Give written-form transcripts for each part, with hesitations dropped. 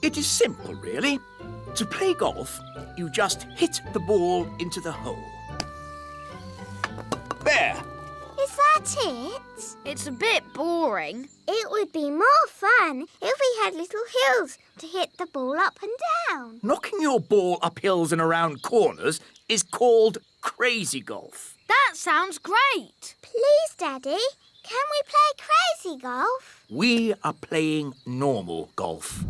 It is simple, really. To play golf, you just hit the ball into the hole. There. Is that it? It's a bit boring. It would be more fun if we had little hills to hit the ball up and down. Knocking your ball up hills and around corners is called crazy golf. That sounds great. Please, Daddy, can we play crazy golf? We are playing normal golf.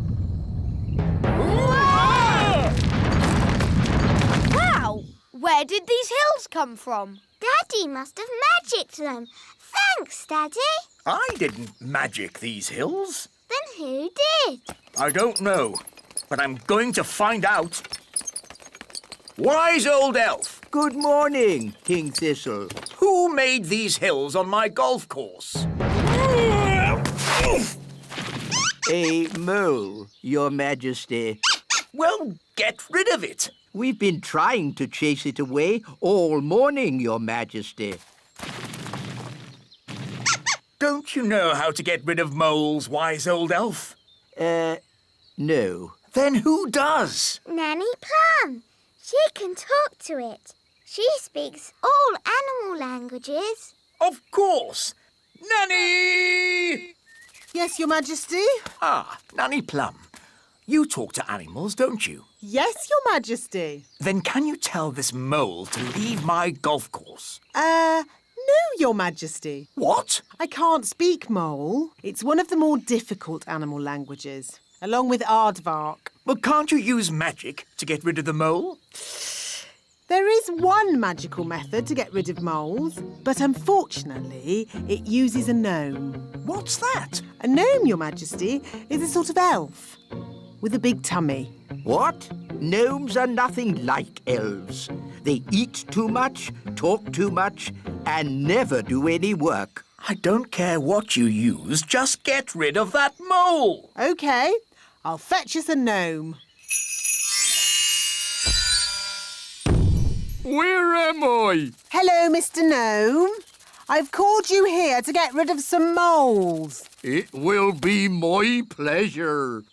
Wow! Where did these hills come from? Daddy must have magicked them. Thanks, Daddy. I didn't magic these hills. Then who did? I don't know, but I'm going to find out. Wise old elf, Good morning, King Thistle. who made these hills on my golf course? A mole, Your Majesty. Well, get rid of it. We've been trying to chase it away all morning, Your Majesty. Don't you know how to get rid of moles, wise old elf? No. Then who does? Nanny Plum. She can talk to it. She speaks all animal languages. Of course. Nanny! Yes, Your Majesty? Ah, Nanny Plum. You talk to animals, don't you? Yes, Your Majesty. Then can you tell this mole to leave my golf course? No, Your Majesty. What? I can't speak mole. It's one of the more difficult animal languages, along with aardvark. But can't you use magic to get rid of the mole? There is one magical method to get rid of moles, but unfortunately, it uses a gnome. What's that? A gnome, Your Majesty, is a sort of elf with a big tummy. What? Gnomes are nothing like elves. They eat too much, talk too much, and never do any work. I don't care what you use, just get rid of that mole. OK, I'll fetch us a gnome. Where am I? Hello, Mr. Gnome. I've called you here to get rid of some moles. It will be my pleasure.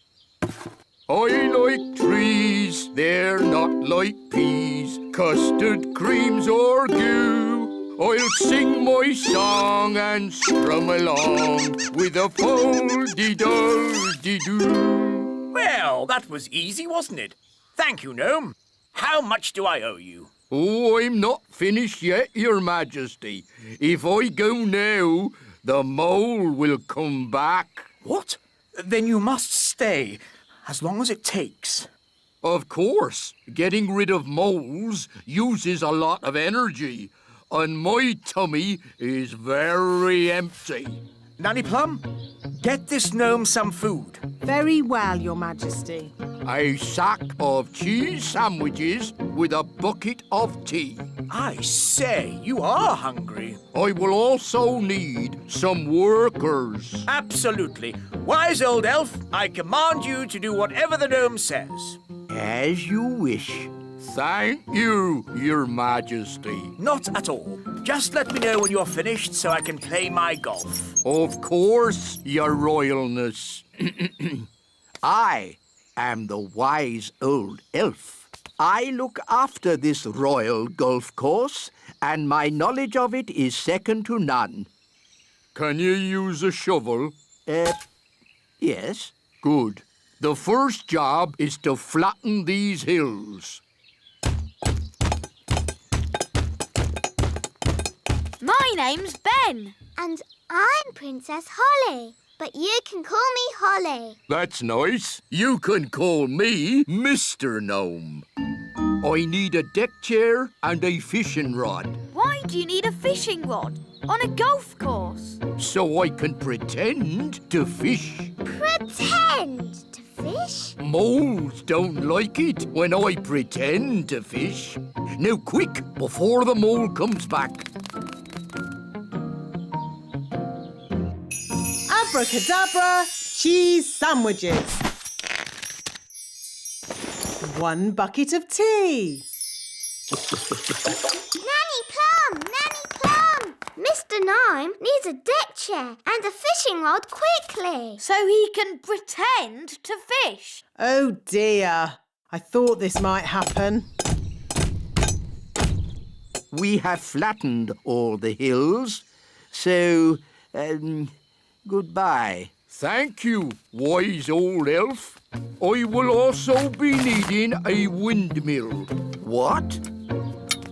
I like trees, they're not like peas, custard creams or goo. I'll sing my song and strum along with a fol-de-dol-de-doo. Well, that was easy, wasn't it? Thank you, Gnome. How much do I owe you? Oh, I'm not finished yet, Your Majesty. If I go now, the mole will come back. What? Then you must stay, as long as it takes. Of course, getting rid of moles uses a lot of energy, and my tummy is very empty. Nanny Plum, get this gnome some food. Very well, Your Majesty. A sack of cheese sandwiches with a bucket of tea. I say, you are hungry. I will also need some workers. Absolutely. Wise old elf, I command you to do whatever the gnome says. As you wish. Thank you, Your Majesty. Not at all. Just let me know when you're finished so I can play my golf. Of course, Your Royalness. I am the wise old elf. I look after this royal golf course, and my knowledge of it is second to none. Can you use a shovel? Yes. Good. The first job is to flatten these hills. My name's Ben. And I'm Princess Holly, but you can call me Holly. That's nice. You can call me Mr. Gnome. I need a deck chair and a fishing rod, Why do you need a fishing rod on a golf course? so I can pretend to fish. Pretend to fish? Moles don't like it when I pretend to fish. Now quick, before the mole comes back. Abracadabra, cheese sandwiches. 1 bucket of tea. Nanny Plum! Nanny Plum! Mr. Mr. Gnome needs a deck chair and a fishing rod quickly. So he can pretend to fish. Oh dear. I thought this might happen. We have flattened all the hills, so, goodbye. Thank you, wise old elf. I will also be needing a windmill. What?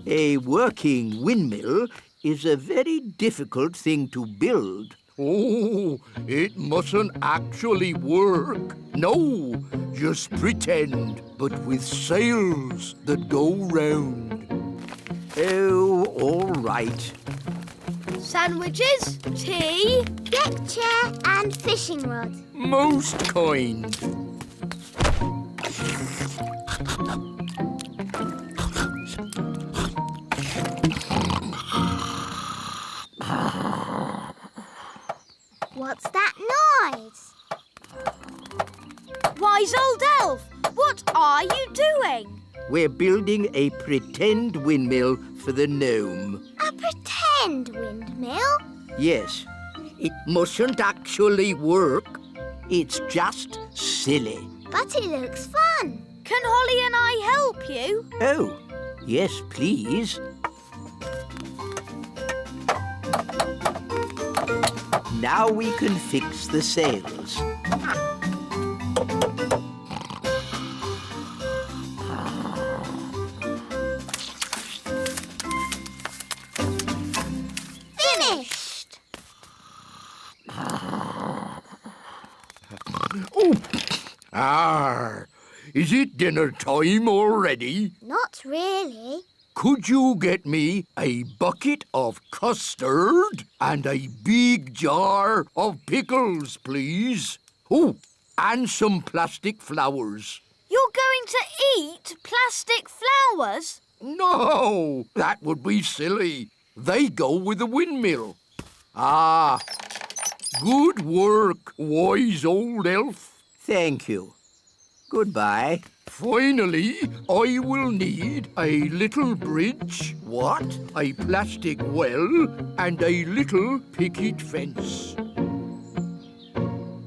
A working windmill is a very difficult thing to build. Oh, it mustn't actually work. No, just pretend, but with sails that go round. Oh, all right. Sandwiches, tea. Deck chair and fishing rod. Most kind. What's that noise? Wise old elf, what are you doing? We're building a pretend windmill for the gnome. A pretend windmill? Yes, it mustn't actually work. It's just silly. But it looks fun. Can Holly and I help you? Oh, yes, please. Now we can fix the sails. Finished. Is it dinner time already? Not really. Could you get me a bucket of custard and a big jar of pickles, please? Oh, and some plastic flowers. You're going to eat plastic flowers? No, that would be silly. They go with the windmill. Ah, good work, wise old elf. Thank you. Goodbye. Finally, I will need a little bridge. What? A plastic well and a little picket fence.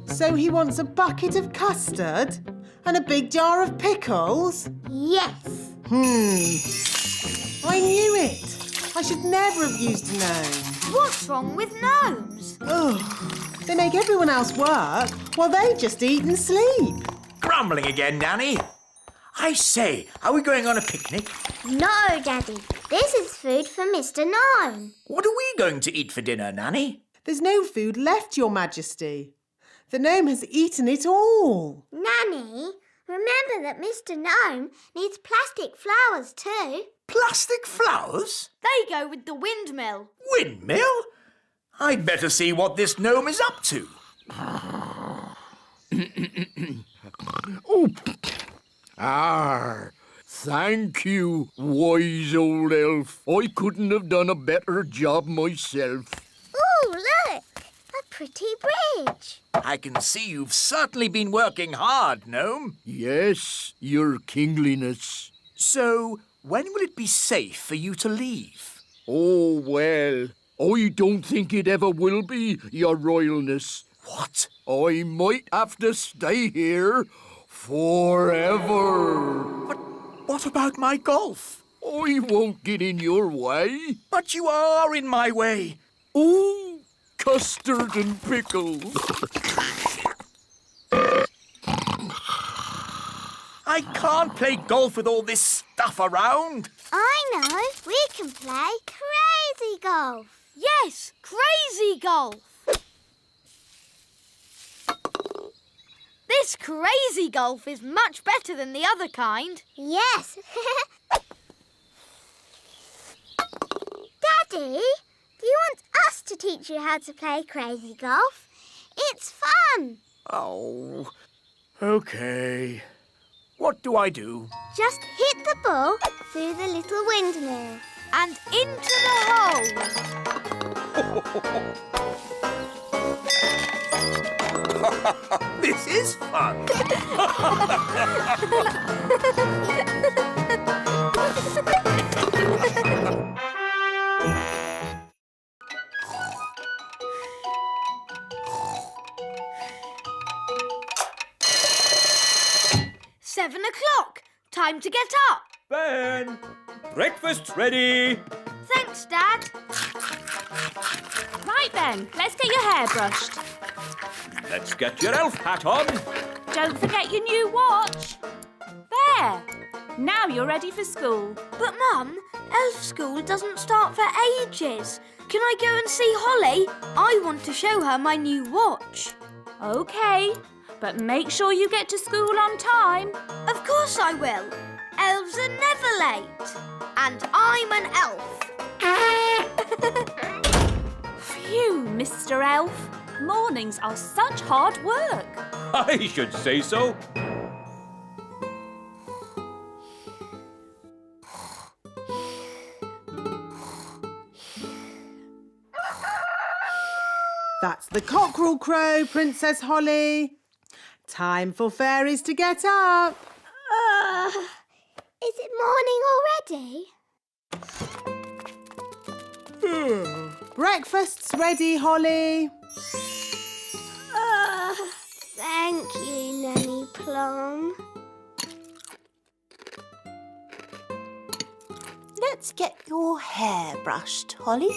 So he wants a bucket of custard and a big jar of pickles? Yes. I knew it. I should never have used a gnome. What's wrong with gnomes? Ugh. They make everyone else work while they just eat and sleep. Grumbling again, Nanny. I say, are we going on a picnic? No, Daddy. This is food for Mr. Gnome. What are we going to eat for dinner, Nanny? There's no food left, Your Majesty. The gnome has eaten it all. Nanny, remember that Mr. Gnome needs plastic flowers too. Plastic flowers? They go with the windmill. Windmill? I'd better see what this gnome is up to. Thank you, wise old elf. I couldn't have done a better job myself. Ooh, look! A pretty bridge. I can see you've certainly been working hard, gnome. Yes, your kingliness. So, when will it be safe for you to leave? Oh, well, I don't think it ever will be, your royalness. What? I might have to stay here forever. But what about my golf? I won't get in your way. But you are in my way. Ooh, custard and pickles. I can't play golf with all this stuff around. I know. We can play crazy golf. Yes, crazy golf. This crazy golf is much better than the other kind. Yes. Daddy, do you want us to teach you how to play crazy golf? It's fun. Oh, okay. What do I do? Just hit the ball through the little windmill. And into the hole. This is fun. 7 o'clock. Time to get up. Ben, breakfast's ready. Thanks, Dad. Right then, let's get your hair brushed. Let's get your elf hat on. Don't forget your new watch. There. Now you're ready for school. But, Mum, elf school doesn't start for ages. Can I go and see Holly? I want to show her my new watch. OK, but make sure you get to school on time. Of course I will. Elves are never late. And I'm an elf. Phew, Mr. Elf. Mornings are such hard work. I should say so. That's the cockerel crow, Princess Holly. Time for fairies to get up. Is it morning already? Breakfast's ready, Holly. Thank you, Nanny Plum. Let's get your hair brushed, Holly.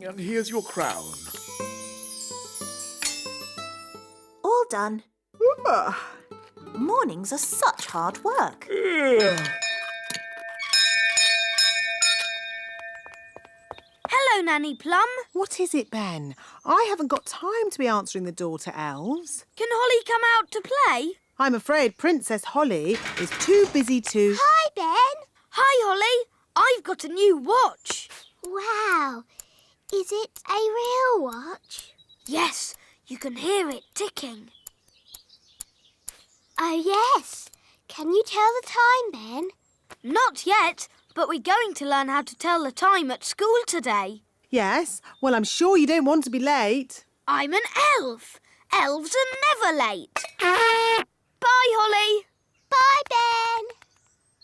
And here's your crown. All done. Mornings are such hard work. Hello, Nanny Plum. What is it, Ben? I haven't got time to be answering the door to elves. Can Holly come out to play? I'm afraid Princess Holly is too busy to... Hi, Ben. Hi, Holly. I've got a new watch. Wow. Is it a real watch? Yes, you can hear it ticking. Oh, yes. Can you tell the time, Ben? Not yet, but we're going to learn how to tell the time at school today. Yes? Well, I'm sure you don't want to be late. I'm an elf. Elves are never late. Bye, Holly. Bye, Ben.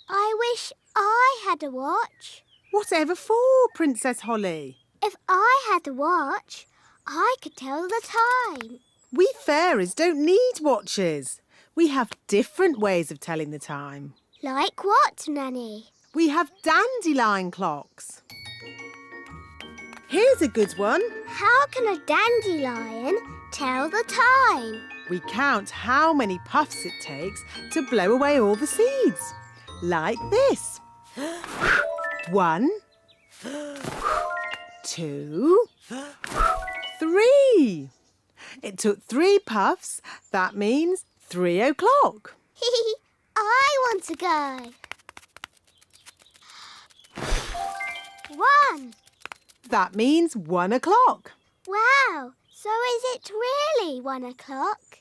I wish I had a watch. Whatever for, Princess Holly? If I had a watch, I could tell the time. We fairies don't need watches. We have different ways of telling the time. Like what, Nanny? We have dandelion clocks. Here's a good one. How can a dandelion tell the time? We count how many puffs it takes to blow away all the seeds. Like this. 1, 2, 3. It took 3 puffs. That means 3 o'clock. I want to go. 1. That means 1 o'clock. Wow. So is it really 1 o'clock?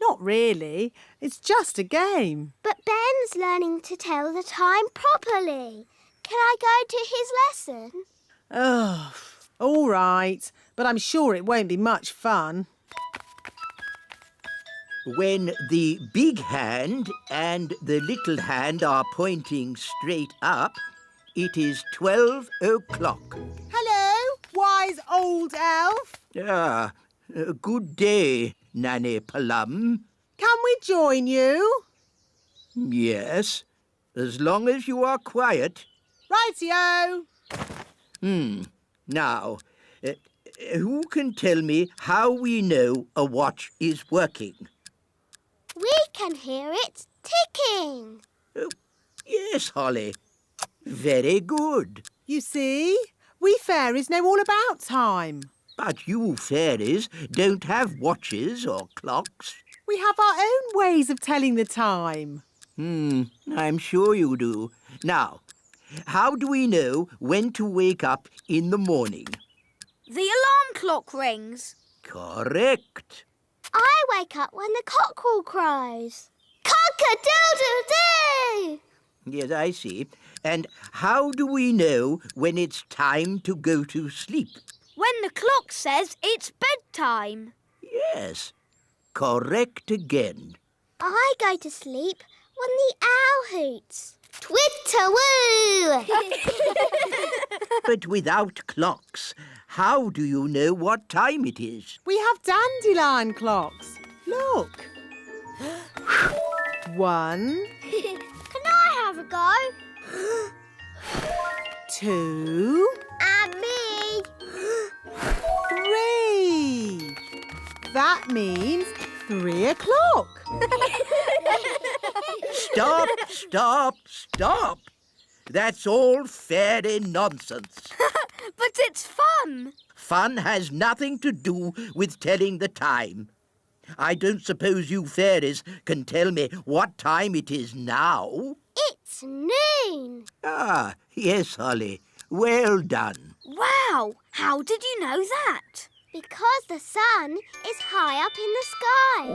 Not really. It's just a game. But Ben's learning to tell the time properly. Can I go to his lesson? Oh, all right. But I'm sure it won't be much fun. When the big hand and the little hand are pointing straight up, it is 12 o'clock. Hello, wise old elf. Good day, Nanny Plum. Can we join you? Yes, as long as you are quiet. Rightio. Now, who can tell me how we know a watch is working? We can hear it ticking. Yes, Holly. Very good. You see, we fairies know all about time. But you fairies don't have watches or clocks. We have our own ways of telling the time. I'm sure you do. Now, how do we know when to wake up in the morning? The alarm clock rings. Correct. I wake up when the cockerel crows. Cock-a-doodle-doo! Yes, I see. And how do we know when it's time to go to sleep? When the clock says it's bedtime. Yes, correct again. I go to sleep when the owl hoots. Twitter-woo! But without clocks, How do you know what time it is? We have dandelion clocks. Look. 1, Can I have a go? 2, And me. 3. That means 3 o'clock. Stop, stop, stop. That's all fairy nonsense. But it's fun. Fun has nothing to do with telling the time. I don't suppose you fairies can tell me what time it is now. It's noon. Ah, yes, Holly. Well done. Wow, how did you know that? Because the sun is high up in the sky.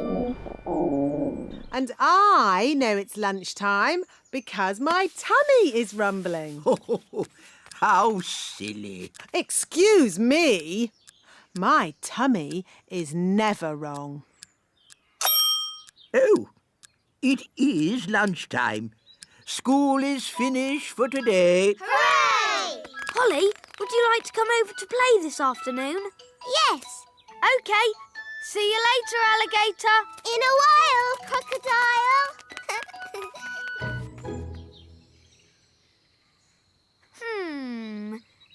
And I know it's lunchtime because my tummy is rumbling. How silly. Excuse me. My tummy is never wrong. Oh, it is lunchtime. School is finished for today. Hooray! Holly, would you like to come over to play this afternoon? Yes. OK. See you later, alligator. In a while, crocodile.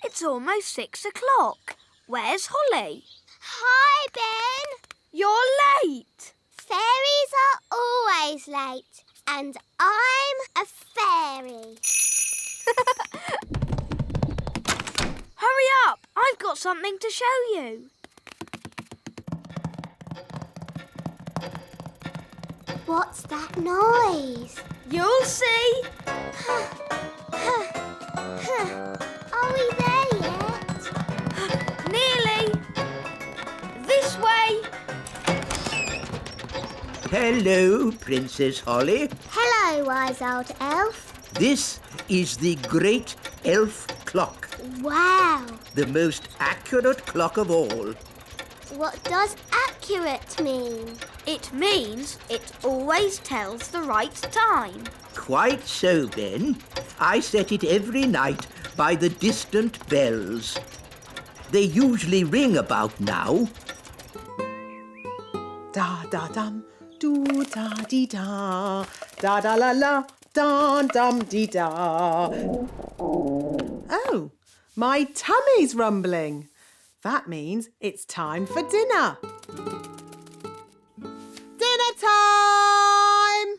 It's almost 6 o'clock. Where's Holly? Hi, Ben. You're late. Fairies are always late, and I'm a fairy. Hurry up. I've got something to show you. What's that noise? You'll see. Are we there yet? Nearly. This way. Hello, Princess Holly. Hello, wise old elf. This is the great elf clock, Wow. the most accurate clock of all. What does accurate mean? It means it always tells the right time. Quite so, Ben. I set it every night by the distant bells. They usually ring about now. Da da dum, do da dee da, da da la la, dum dum dee da. Oh, my tummy's rumbling. That means it's time for dinner. Dinner time!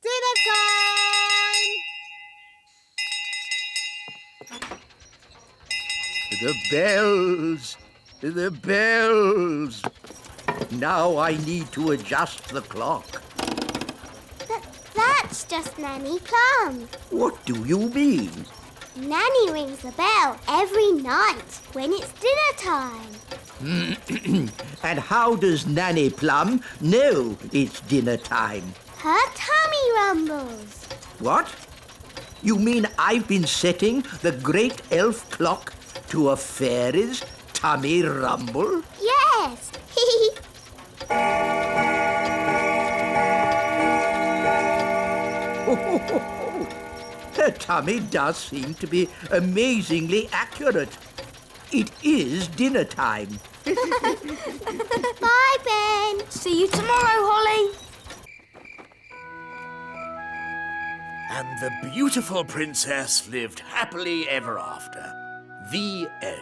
Dinner time! The bells! The bells! Now I need to adjust the clock. But that's just Nanny Plum. What do you mean? Nanny rings the bell every night when it's dinner time. And how does Nanny Plum know it's dinner time? Her tummy rumbles. What? You mean I've been setting the great elf clock to a fairy's tummy rumble? Yes. Her tummy does seem to be amazingly accurate. It is dinner time. Bye, Ben. See you tomorrow, Holly. And the beautiful princess lived happily ever after. The end.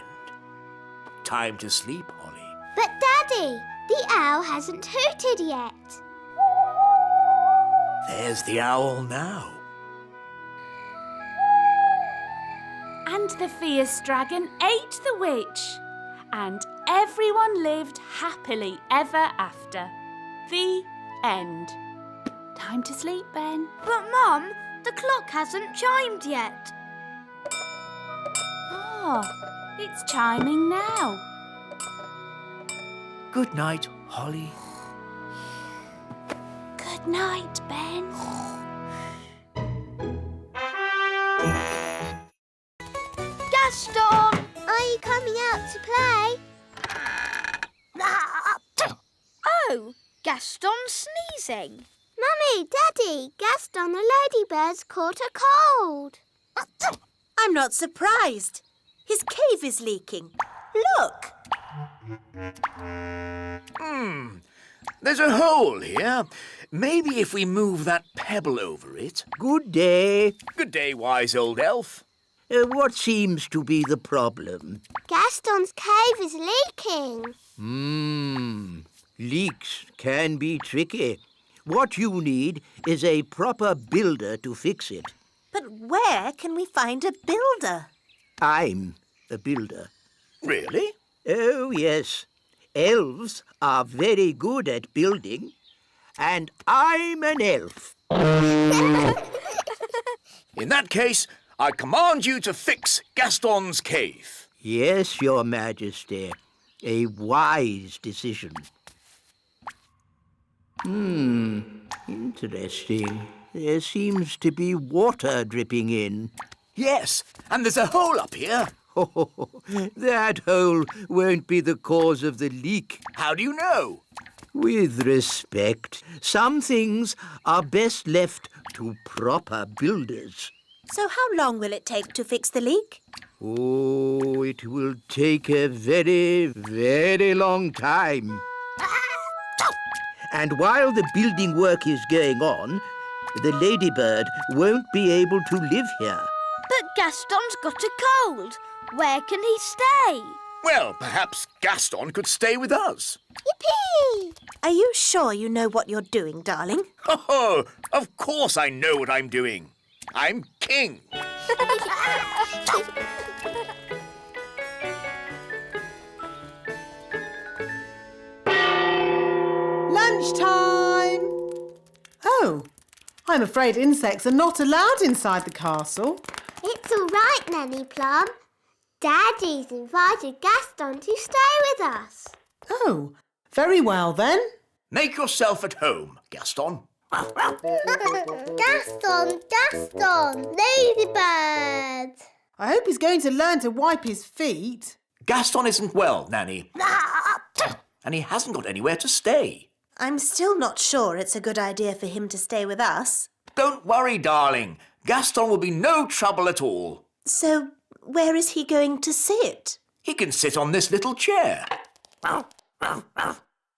Time to sleep, Holly. But, Daddy, the owl hasn't hooted yet. There's the owl now. And the fierce dragon ate the witch. And everyone lived happily ever after. The end. Time to sleep, Ben. But, Mum, the clock hasn't chimed yet. Oh, it's chiming now. Good night, Holly. Good night, Ben. Gaston! Are you coming out to play? Oh, Gaston's sneezing. Mummy, Daddy, Gaston the ladybirds caught a cold. I'm not surprised. His cave is leaking. Look! There's a hole here. Maybe if we move that pebble over it. Good day. Good day, wise old elf. What seems to be the problem? Gaston's cave is leaking. Leaks can be tricky. What you need is a proper builder to fix it. But where can we find a builder? I'm a builder. Really? Oh, yes. Elves are very good at building. And I'm an elf. In that case, I command you to fix Gaston's cave. Yes, Your Majesty. A wise decision. Interesting. There seems to be water dripping in. Yes, and there's a hole up here. Oh, that hole won't be the cause of the leak. How do you know? With respect, some things are best left to proper builders. So how long will it take to fix the leak? Oh, it will take a very, very long time. And while the building work is going on, the ladybird won't be able to live here. But Gaston's got a cold. Where can he stay? Well, perhaps Gaston could stay with us. Yippee! Are you sure you know what you're doing, darling? Oh, of course I know what I'm doing. I'm king. Lunchtime! Oh, I'm afraid insects are not allowed inside the castle. It's all right, Nanny Plum. Daddy's invited Gaston to stay with us. Oh, very well then. Make yourself at home, Gaston. Gaston, Ladybird. I hope he's going to learn to wipe his feet. Gaston isn't well, Nanny. And he hasn't got anywhere to stay. I'm still not sure it's a good idea for him to stay with us. Don't worry, darling. Gaston will be no trouble at all. So, where is he going to sit? He can sit on this little chair.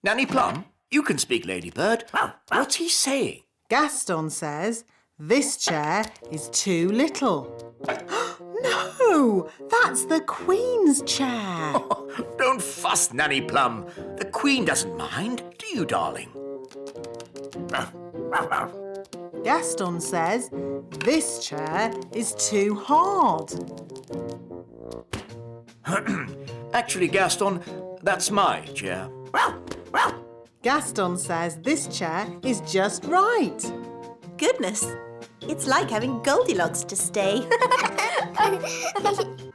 Nanny Plum, you can speak, Ladybird. What's he saying? Gaston says this chair is too little. No, that's the Queen's chair. Don't fuss, Nanny Plum. The Queen doesn't mind, do you, darling? Gaston says this chair is too hard. Actually, Gaston, that's my chair. Gaston says this chair is just right. Goodness, it's like having Goldilocks to stay.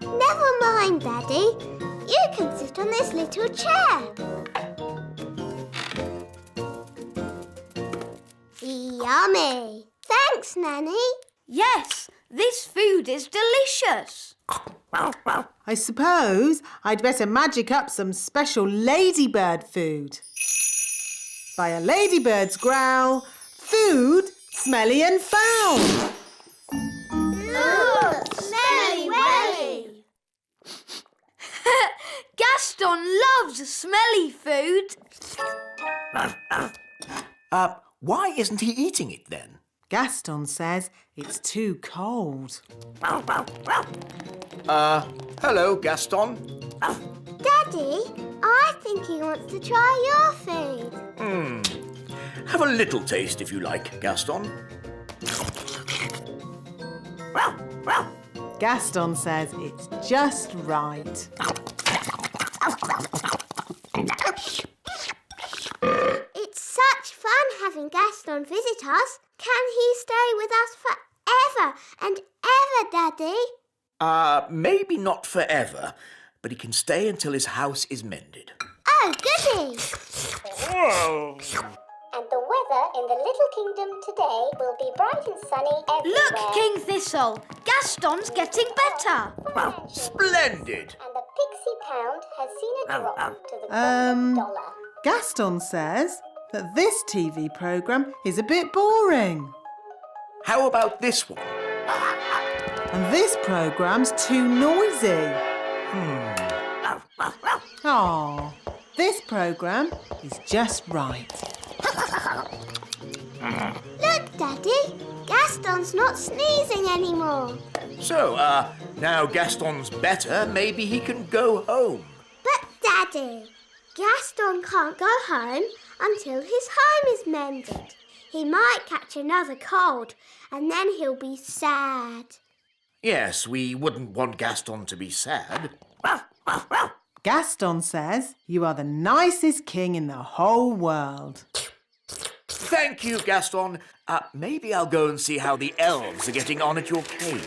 Never mind, Daddy. You can sit on this little chair. Yummy. Thanks, Nanny. Yes, this food is delicious. I suppose I'd better magic up some special ladybird food. By a ladybird's growl, food smelly and foul. Ooh, smelly welly. Gaston loves smelly food. Why isn't he eating it then? Gaston says it's too cold. Hello, Gaston. Daddy, I think he wants to try your food. Have a little taste if you like, Gaston. Gaston says it's just right. It's such fun having Gaston visit us. Can he stay with us forever and ever, Daddy? Maybe not forever, but he can stay until his house is mended. Oh, goody! And the weather in the Little Kingdom today will be bright and sunny everywhere. Look, King Thistle, Gaston's getting better. Splendid! And the Pixie Pound has seen a drop to the $1. Gaston says that this TV programme is a bit boring. How about this one? And this programme's too noisy. Aw, this programme is just right. Look, Daddy. Gaston's not sneezing anymore. So, now Gaston's better, maybe he can go home. But, Daddy, Gaston can't go home until his home is mended. He might catch another cold, and then he'll be sad. Yes, we wouldn't want Gaston to be sad. Gaston says you are the nicest king in the whole world. Thank you, Gaston. Maybe I'll go and see how the elves are getting on at your cave.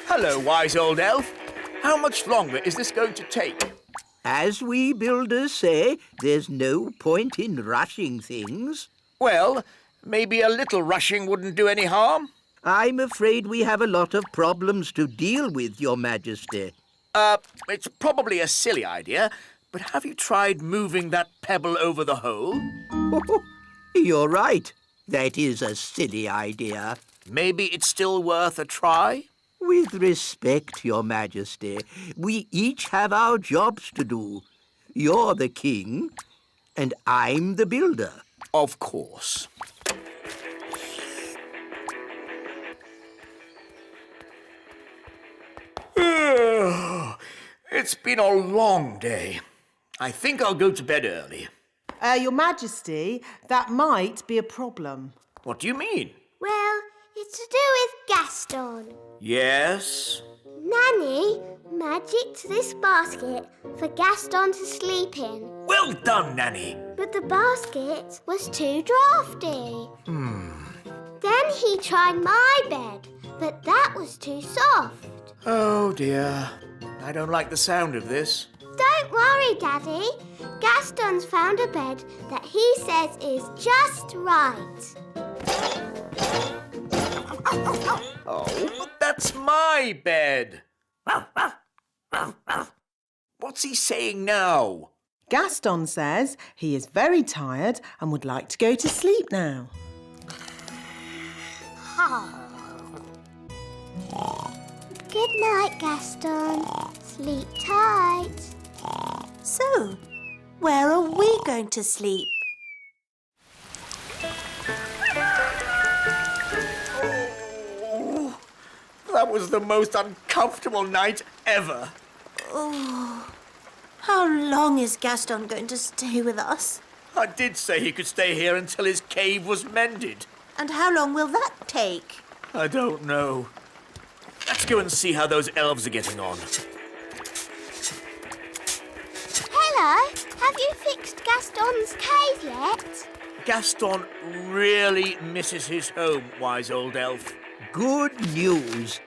Hello, wise old elf. How much longer is this going to take? As we builders say, there's no point in rushing things. Well, maybe a little rushing wouldn't do any harm. I'm afraid we have a lot of problems to deal with, Your Majesty. It's probably a silly idea, but have you tried moving that pebble over the hole? You're right. That is a silly idea. Maybe it's still worth a try? With respect, Your Majesty, we each have our jobs to do. You're the king, and I'm the builder. Of course. It's been a long day. I think I'll go to bed early. Your Majesty, that might be a problem. What do you mean? Well, it's to do with Gaston. Yes? Nanny magicked this basket for Gaston to sleep in. Well done, Nanny. But the basket was too drafty. Then he tried my bed, but that was too soft. Oh, dear. I don't like the sound of this. Don't worry, Daddy. Gaston's found a bed that he says is just right. Oh, but that's my bed. What's he saying now? Gaston says he is very tired and would like to go to sleep now. Good night, Gaston. Sleep tight. So, where are we going to sleep? Oh, that was the most uncomfortable night ever. Oh, how long is Gaston going to stay with us? I did say he could stay here until his cave was mended. And how long will that take? I don't know. Let's go and see how those elves are getting on. Hello. Have you fixed Gaston's cave yet? Gaston really misses his home, wise old elf. Good news.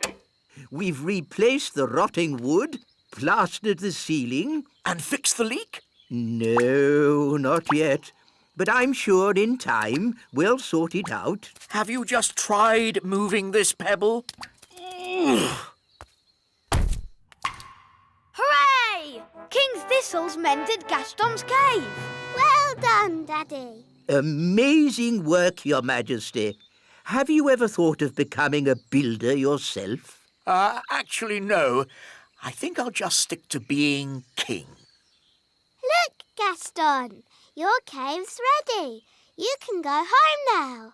We've replaced the rotting wood, plastered the ceiling. And fixed the leak? No, not yet. But I'm sure in time we'll sort it out. Have you just tried moving this pebble? Hooray! King Thistle's mended Gaston's cave. Well done, Daddy. Amazing work, Your Majesty. Have you ever thought of becoming a builder yourself? Actually, no. I think I'll just stick to being king. Look, Gaston. Your cave's ready. You can go home now.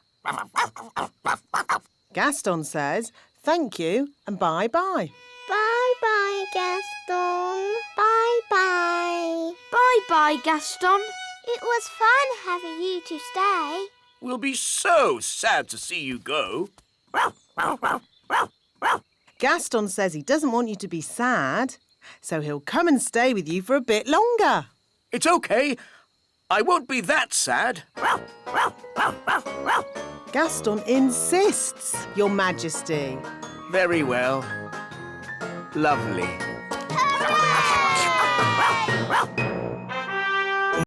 Gaston says thank you and bye-bye. Bye-bye, Gaston. Bye-bye. Bye-bye, Gaston. It was fun having you to stay. We'll be so sad to see you go. Gaston says he doesn't want you to be sad, so he'll come and stay with you for a bit longer. It's okay. I won't be that sad. Gaston insists, Your Majesty. Very well. Lovely. Hooray!